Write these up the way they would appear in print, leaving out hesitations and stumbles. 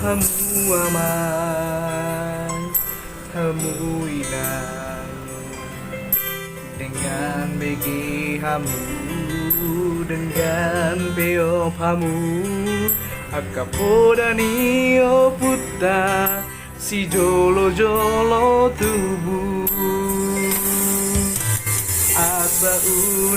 Hamu aman, hamu inang dengan begi hamu, dengan beop hamu, akapodani oputa si jolo-jolo tubuh. Asa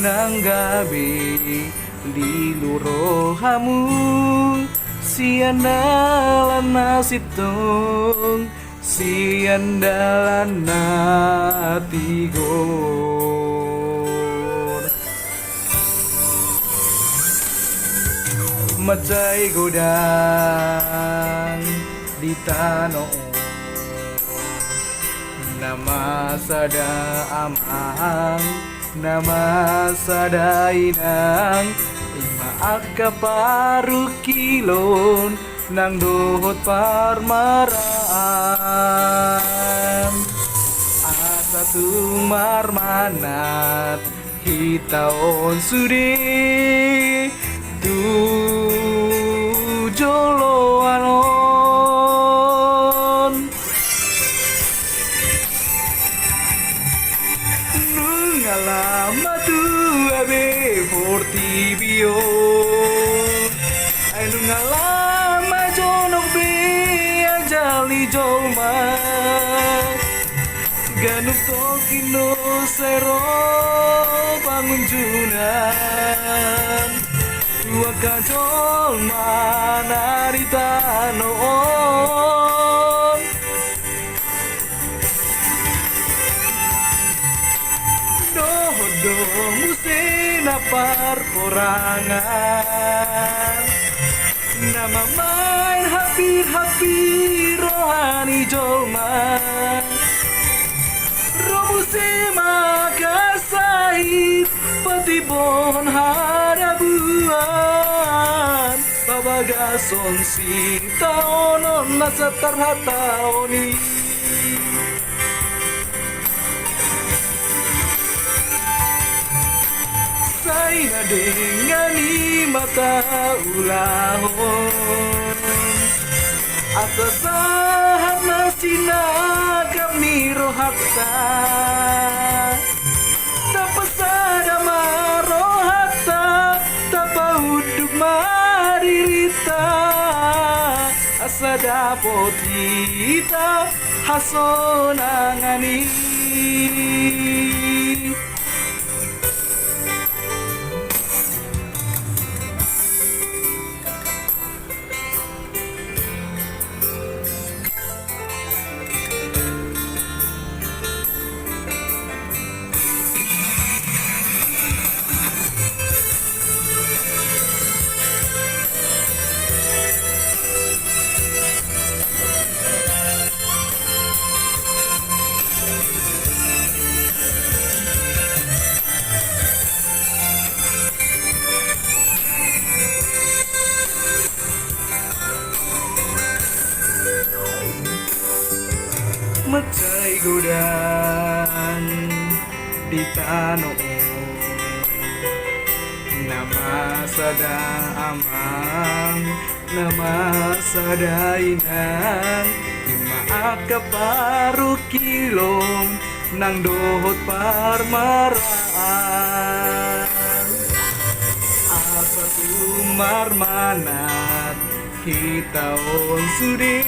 unang gabi liluro hamu, si andalan nasitong, si andalan natigor. Macay godang di tanong, nama sada amang, nama sada inang, imaak ka paru kilon nang dohot parmaraan. Asa tumarmanat hitaon sudi tu jolo anon. Nungalama tu abe fortibio, ay nungalama jonok be ajali jolma, ganuk tokino sero pangunjunan, tua kajolma narita noon. Doho musina parporangan, nama main hapir-hapir rohani jolma, romusima kasahit patibon harabuan, babagason si taonon nasa tarhataoni. Saya dengani mata ulahon, asa sahat nasinagam ni rohakta, tapasada marohakta, tapahuduk maririta, asa dapot kita hasonangani. Macay godang di tanong, nama sada amang, nama sada inang, imaak ka paru kilom nang dohot parmaraan. Asa tumarmanat hitaon sudi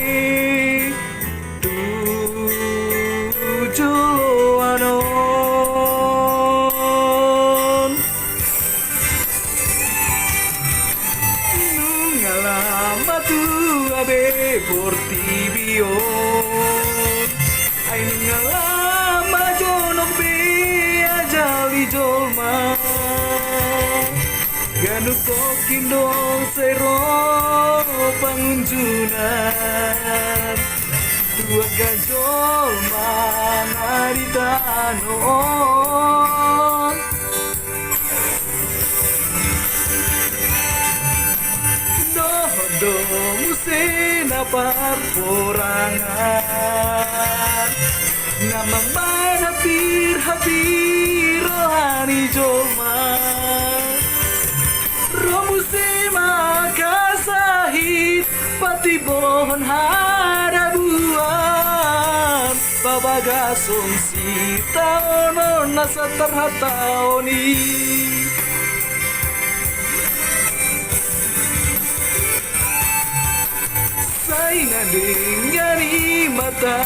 jolo anon. Nungalama tu abe portibion, ay nungalama jonok be ajali jolma, ganuk tokindo sero pangunjunan, tua gajol manarita noon. Doho musina parporangan, nama main hapir-hapir rohani jolma, romusima kasahit Patibon harabuan Pabagasong sita ono nasa terhataoni Saingan dengan mata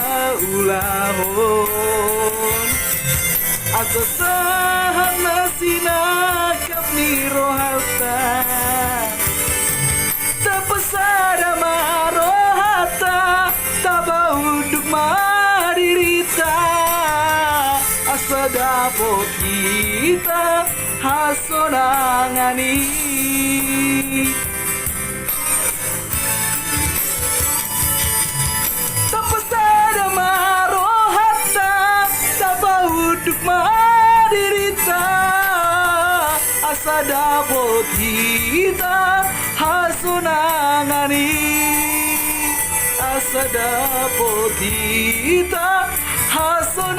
ulahon Asa sahan nasinakap ni rohata Tapasada marohata Tabauduk madirita Asa dapot kita hasonangani Tapasada marohata Tabauduk madirita Asa dapot kita hasunangani Asa dapot kita hasunangani